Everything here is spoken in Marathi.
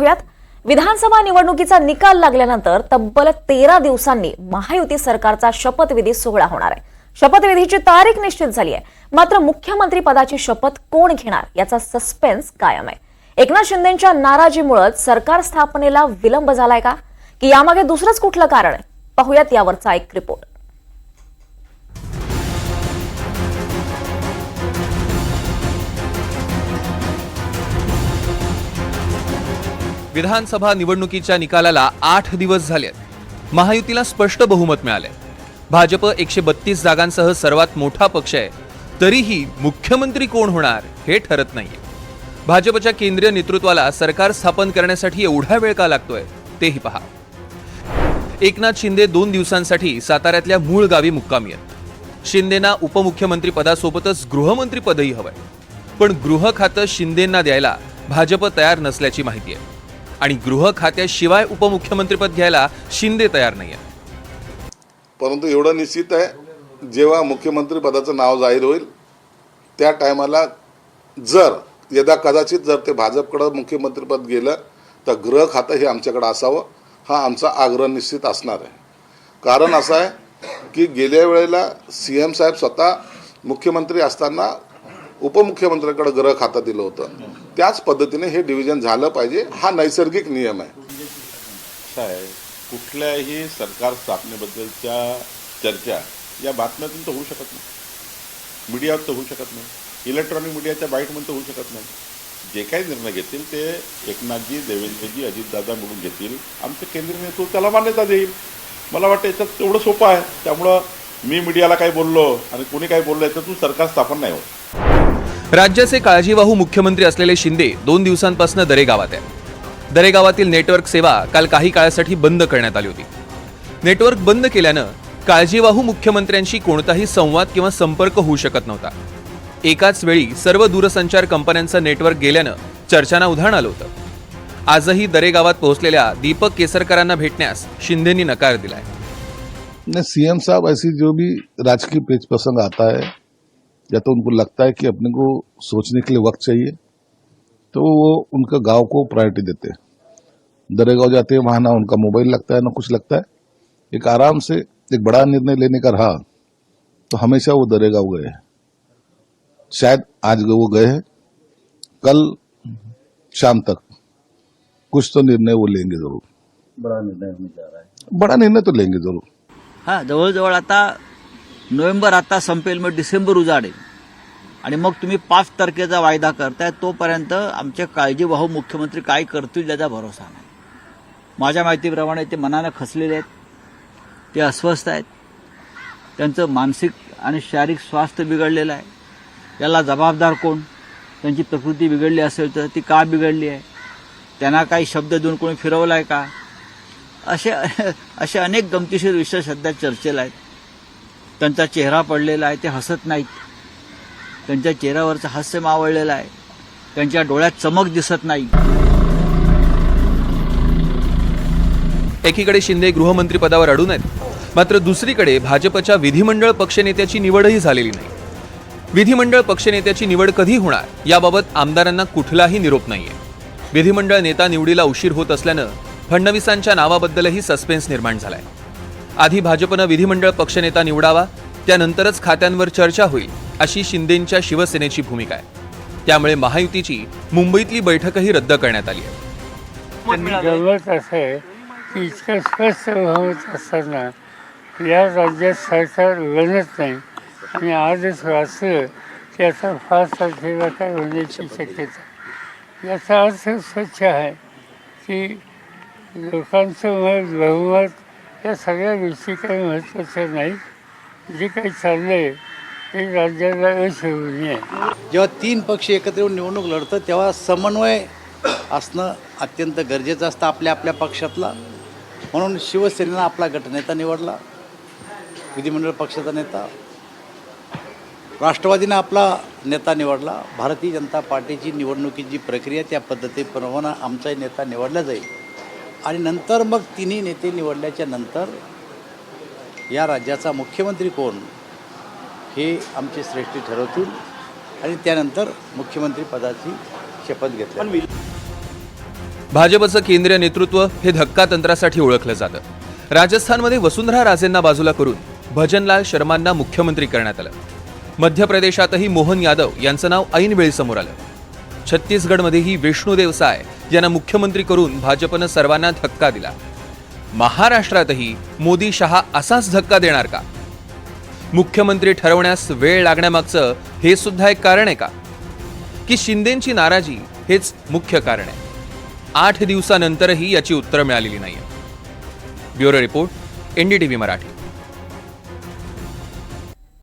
पाहूयात विधानसभा निवडणुकीचा निकाल लागल्यानंतर तब्बल 13 दिवसांनी महायुती सरकारचा शपथविधी सोहळा होणार आहे। शपथविधीची तारीख निश्चित झाली आहे, मात्र मुख्यमंत्री पदाची शपथ कोण घेणार याचा सस्पेन्स कायम आहे। एकनाथ शिंदेंच्या नाराजीमुळे सरकार स्थापनेला विलंब झालाय का, की यामागे दुसरंच कुठलं कारण आहे? पाहूयात यावरचा एक रिपोर्ट। विधानसभा निवडणुकीच्या निकालाला 8 दिवस झालेत। महायुतीला स्पष्ट बहुमत मिळाले। भाजप 132 जागांसह सर्वात मोठा पक्ष आहे, तरीही मुख्यमंत्री कोण होणार हे ठरत नाहीये। भाजपच्या केंद्रीय नेतृत्वाला सरकार स्थापन करण्यासाठी एवढा वेळ का लागतोय तेही पहा। एकनाथ शिंदे 2 दिवसांसाठी साताऱ्यातल्या मूळ गावी मुक्कामी आहेत। शिंदेंना उपमुख्यमंत्री पदासोबतच गृहमंत्री पदही हवंय, पण गृह खातं शिंदेंना द्यायला भाजप तयार नसल्याची माहिती आहे आणि गृह खात्याशिवाय उपमुख्यमंत्रीपद घ्यायला शिंदे तयार नाहीये। परंतु एवढं निश्चित आहे, जेव्हा मुख्यमंत्री पदाचं नाव जाहीर होईल त्या टायमाला जर यदा कदाचित जर ते भाजपकडे मुख्यमंत्रीपद गेलं तर गृह खातं हे आमच्याकडे असावं, हा आमचा आग्रह निश्चित असणार आहे। कारण असं आहे की गेल्या वेळेला सीएम साहेब स्वतः मुख्यमंत्री असताना उपमुख्यमंत्र्यांकडे गृह खातं दिलं होतं, त्याच पद्धतीने हे डिव्हिजन झालं पाहिजे, हा नैसर्गिक नियम आहे। कुठल्याही सरकार स्थापनेबद्दलच्या चर्चा या बातम्यातून तर होऊ शकत नाही, मीडियावर तर होऊ शकत नाही, इलेक्ट्रॉनिक मीडियाच्या बाईटमध्ये तर होऊ शकत नाही। जे काही निर्णय घेतील ते एकनाथजी, देवेंद्रजी, अजितदादा मिळून घेतील, आमचं केंद्रीय नेतृत्व त्याला मान्यता देईल। मला वाटतं याच्यात तेवढं सोपं आहे। त्यामुळं मी मीडियाला काय बोललो आणि कोणी काय बोललो याच्यातून सरकार स्थापन नाही होत। राज्याचे काळजीवाहू मुख्यमंत्री असलेले शिंदे 2 दिवसांपासून दरेगावात आहे। दरेगावातील नेटवर्क सेवा काल काही काळासाठी बंद करण्यात आली होती। नेटवर्क बंद केल्यानं काळजीवाहू मुख्यमंत्र्यांशी कोणताही संवाद किंवा संपर्क होऊ शकत नव्हता। एकाच वेळी सर्व दूरसंचार कंपन्यांचं नेटवर्क गेल्यानं चर्चांना उधाण आलं होतं। आजही दरेगावात पोहोचलेल्या दीपक केसरकरांना भेटण्यास शिंदेंनी नकार दिलाय। सीएम साहब ऐसी जो भी राजकीय पेच प्रसंग आता है या तो उनको लगता है कि अपने को सोचने के लिए वक्त चाहिए, तो वो उनका गांव को प्रायोरिटी देते हैं। दरेगांव जाते हैं, वहां ना उनका मोबाइल लगता है ना कुछ लगता है। एक आराम से एक बड़ा निर्णय लेने का रहा तो हमेशा वो दरेगांव गए हैं। शायद आज वो गए हैं, कल शाम तक कुछ तो निर्णय वो लेंगे जरूर। बड़ा निर्णय होने जा रहा है। बड़ा निर्णय तो लेंगे जरूर। हाँ, जवळजवळ आता नोव्हेंबर आता संपेल, मग डिसेंबर उजाडेल आणि मग तुम्ही 5 तारखेचा वायदा करताय, तोपर्यंत आमचे काळजीवाहू मुख्यमंत्री काय करतील याचा भरोसा नाही। माझ्या माहितीप्रमाणे ते मनानं खचलेले आहेत, ते अस्वस्थ आहेत, त्यांचं मानसिक आणि शारीरिक स्वास्थ्य बिघडलेलं आहे। याला जबाबदार कोण? त्यांची प्रकृती बिघडली असेल तर ती का बिघडली आहे? त्यांना काही शब्द देऊन कोणी फिरवला आहे का? असे अनेक गमतीशीर विषय सध्या चर्चेला आहेत। त्यांचा चेहरा पडलेला आहे, ते हसत नाहीत, त्यांच्या चेहऱ्यावरचं हास्य मावळलेलं आहे, त्यांच्या डोळ्यात चमक दिसत नाही। एकीकडे शिंदे गृहमंत्री पदावर अडून आहेत, मात्र दुसरीकडे भाजपच्या विधिमंडळ पक्षनेत्याची निवडही झालेली नाही। विधिमंडळ पक्षनेत्याची निवड कधी होणार याबाबत आमदारांना कुठलाही निरोप नाहीये। विधिमंडळ नेता निवडीला उशीर होत असल्यानं फडणवीसांच्या नावाबद्दलही सस्पेन्स निर्माण झालाय। आधी भाजपनं विधिमंडळ पक्षनेता निवडावा, त्यानंतरच खात्यांवर चर्चा होईल, अशी शिंदेंच्या शिवसेनेची भूमिका आहे। त्यामुळे महायुतीची मुंबईतली बैठकही रद्द करण्यात आली आहे। गमत असं आहे की इतकं स्वस्त होत असताना या राज्यात सरकार बनत नाही आणि आजच वाचलं की आता 5 तारखेला काय होण्याची शक्यता। याचा अर्थ स्वच्छ आहे की लोकांचं मत, बहुमत या सगळ्या गोष्टी काही महत्त्वाच्या नाहीत। जे काही चाललंय ते राज्याला अशोभनीय आहे। जेव्हा 3 पक्ष एकत्र येऊन निवडणूक लढतात तेव्हा समन्वय असणं अत्यंत गरजेचं असतं आपल्या आपल्या पक्षातला। म्हणून शिवसेनेनं आपला गटनेता निवडला, विधिमंडळ पक्षाचा नेता। राष्ट्रवादीनं आपला नेता निवडला। भारतीय जनता पार्टीची निवडणुकीची प्रक्रिया त्या पद्धतीप्रमाणे आमचाही नेता निवडला जाईल आणि नंतर मग 3 नेते निवडल्याच्या नंतर या राज्याचा मुख्यमंत्री कोण हे आमचे श्रेष्ठी ठरवतील आणि त्यानंतर मुख्यमंत्री पदाची शपथ घेतली। भाजपचं केंद्रीय नेतृत्व हे धक्का तंत्रासाठी ओळखलं जातं। राजस्थानमध्ये वसुंधरा राजेंना बाजूला करून भजनलाल शर्मांना मुख्यमंत्री करण्यात आलं। मध्य प्रदेशातही मोहन यादव यांचं नाव ऐनवेळी समोर आलं। छत्तीसगडमध्येही विष्णुदेव साय यांना मुख्यमंत्री करून भाजपनं सर्वांना धक्का दिला। महाराष्ट्रातही मोदी शहा असाच धक्का देणार का? मुख्यमंत्री ठरवण्यास वेळ लागण्यामागचं हे सुद्धा एक कारण आहे का, की शिंदेंची नाराजी हेच मुख्य कारण आहे? 8 दिवसानंतरही याची उत्तरं मिळालेली नाहीये। Bureau report, NDTV Marathi.